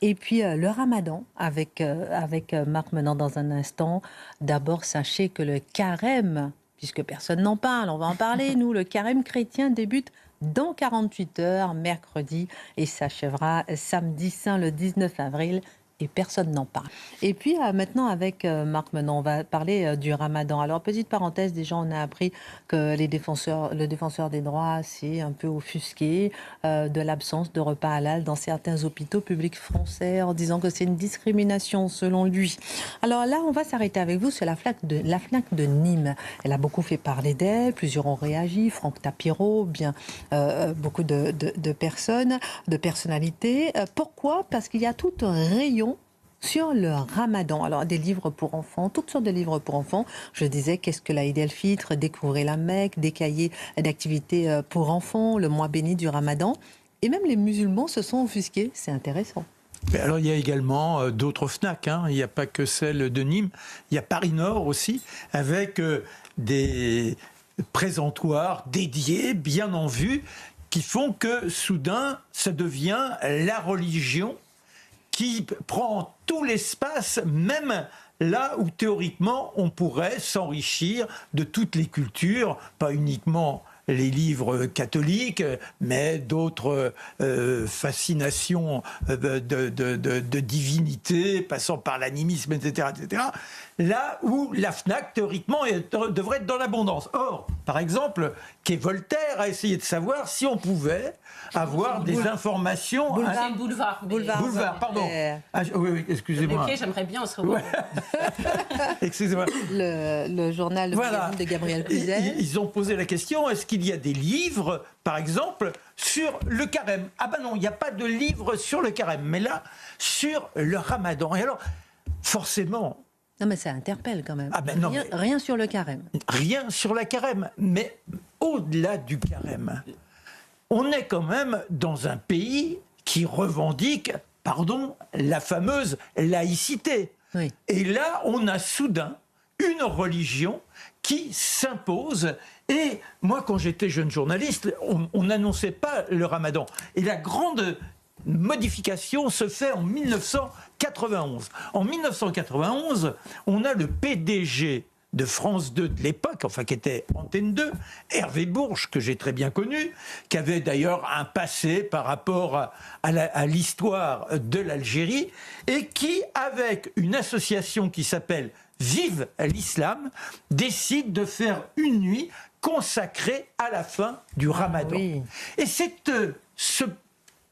Et puis le ramadan avec Marc Menant dans un instant. D'abord, sachez que le carême, puisque personne n'en parle, on va en parler, nous, le carême chrétien débute dans 48 heures, mercredi, et s'achèvera samedi saint, le 19 avril. Et personne n'en parle. Et puis maintenant avec Marc Menant, on va parler du ramadan. Alors petite parenthèse, déjà on a appris que le défenseur des droits s'est un peu offusqué de l'absence de repas halal dans certains hôpitaux publics français en disant que c'est une discrimination selon lui. Alors là on va s'arrêter avec vous sur la FNAC de Nîmes. Elle a beaucoup fait parler d'elle, plusieurs ont réagi, Franck Tapiro, beaucoup de personnes, de personnalités. Pourquoi ? Parce qu'il y a tout un rayon sur le ramadan. Alors, des livres pour enfants, toutes sortes de livres pour enfants. Je disais, qu'est-ce que l'Aïd el-Fitr, découvrir la Mecque, des cahiers d'activités pour enfants, le mois béni du ramadan. Et même les musulmans se sont offusqués. C'est intéressant. Mais alors, il y a également d'autres FNAC. Il n'y a pas que celle de Nîmes. Il y a Paris Nord aussi, avec des présentoirs dédiés, bien en vue, qui font que soudain, ça devient la religion qui prend tout l'espace, même là où théoriquement on pourrait s'enrichir de toutes les cultures, pas uniquement les livres catholiques, mais d'autres fascinations de divinité, passant par l'animisme, etc., etc. Là où la FNAC, théoriquement, devrait être dans l'abondance. Or, par exemple, qu'est Voltaire a essayé de savoir si on pouvait avoir des informations... Boulevard, pardon. Ah, oui, excusez-moi. J'aimerais bien, on se revoit. Excusez-moi. Le journal de Gabriel Cluzel. Ils ont posé la question, est-ce qu'il y a des livres, par exemple, sur le carême? Ah ben non, il n'y a pas de livre sur le carême, mais là, sur le ramadan. Et alors, forcément... Non mais ça interpelle quand même. Ah ben non, rien sur le carême. Rien sur la carême, mais au-delà du carême, on est quand même dans un pays qui revendique, la fameuse laïcité. Oui. Et là, on a soudain une religion qui s'impose. Et moi, quand j'étais jeune journaliste, on n'annonçait pas le ramadan. Et la grande modification se fait en 1991. En 1991, on a le PDG de France 2 de l'époque, enfin qui était Antenne 2, Hervé Bourges, que j'ai très bien connu, qui avait d'ailleurs un passé par rapport à l'histoire de l'Algérie, et qui, avec une association qui s'appelle Vive l'Islam, décide de faire une nuit consacrée à la fin du Ramadan. Oui. Et c'est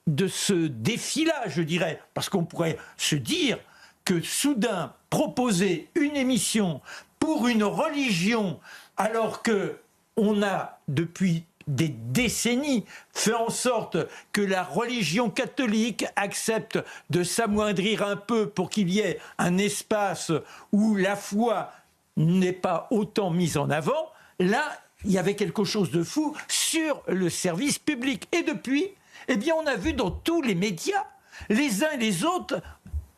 de ce défi-là, je dirais, parce qu'on pourrait se dire que soudain, proposer une émission pour une religion, alors que on a, depuis des décennies, fait en sorte que la religion catholique accepte de s'amoindrir un peu pour qu'il y ait un espace où la foi n'est pas autant mise en avant, là, il y avait quelque chose de fou sur le service public. Et depuis, eh bien, on a vu dans tous les médias, les uns et les autres,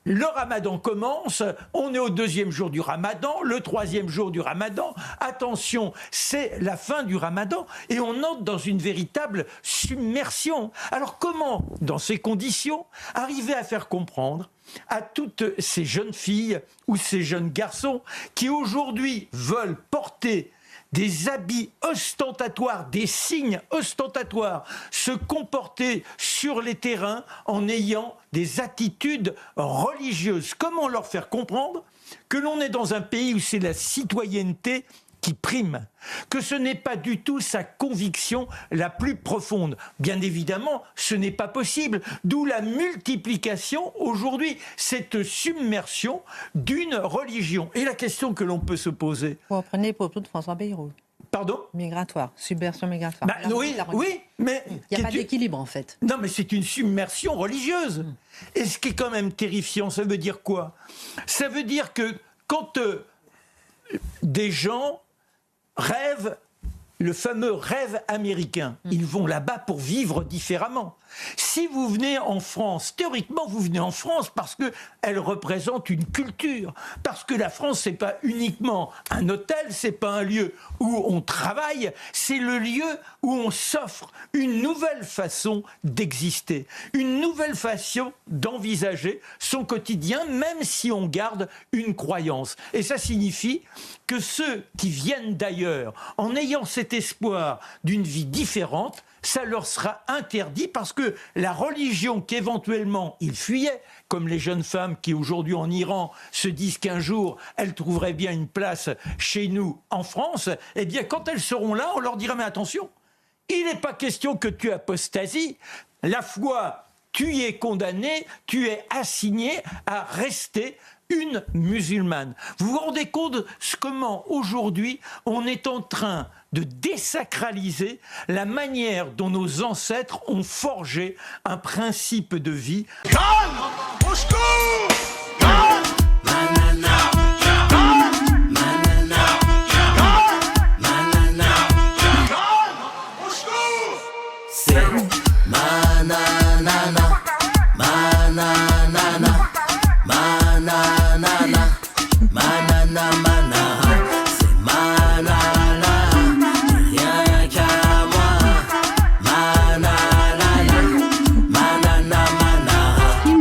le ramadan commence, on est au 2e jour du ramadan, le 3e jour du ramadan, attention, c'est la fin du ramadan, et on entre dans une véritable submersion. Alors comment, dans ces conditions, arriver à faire comprendre à toutes ces jeunes filles ou ces jeunes garçons qui aujourd'hui veulent porter des habits ostentatoires, des signes ostentatoires, se comporter sur les terrains en ayant des attitudes religieuses. Comment leur faire comprendre que l'on est dans un pays où c'est la citoyenneté qui prime, que ce n'est pas du tout sa conviction la plus profonde. Bien évidemment, ce n'est pas possible, d'où la multiplication aujourd'hui, cette submersion d'une religion. Et la question que l'on peut se poser... Vous reprenez pour tout François Bayrou. Pardon ? Migratoire, submersion migratoire. Oui, mais... Il n'y a pas d'équilibre, en fait. Non, mais c'est une submersion religieuse. Et ce qui est quand même terrifiant, ça veut dire quoi ? Ça veut dire que quand des gens rêvent le fameux rêve américain. Ils vont là-bas pour vivre différemment. Si vous venez en France, théoriquement, vous venez en France parce qu'elle représente une culture. Parce que la France, c'est pas uniquement un hôtel, c'est pas un lieu où on travaille, c'est le lieu où on s'offre une nouvelle façon d'exister, une nouvelle façon d'envisager son quotidien, même si on garde une croyance. Et ça signifie que ceux qui viennent d'ailleurs, en ayant cet espoir d'une vie différente, ça leur sera interdit parce que la religion qu'éventuellement ils fuyaient, comme les jeunes femmes qui aujourd'hui en Iran se disent qu'un jour elles trouveraient bien une place chez nous en France, eh bien quand elles seront là, on leur dira mais attention, il n'est pas question que tu apostasies, la foi, tu y es condamné, tu es assigné à rester une musulmane. Vous vous rendez compte comment aujourd'hui on est en train de désacraliser la manière dont nos ancêtres ont forgé un principe de vie.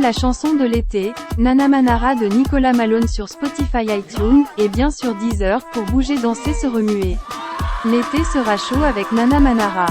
La chanson de l'été, Nana Manara de Nicolas Malone sur Spotify, iTunes, et bien sûr Deezer pour bouger, danser, se remuer. L'été sera chaud avec Nana Manara.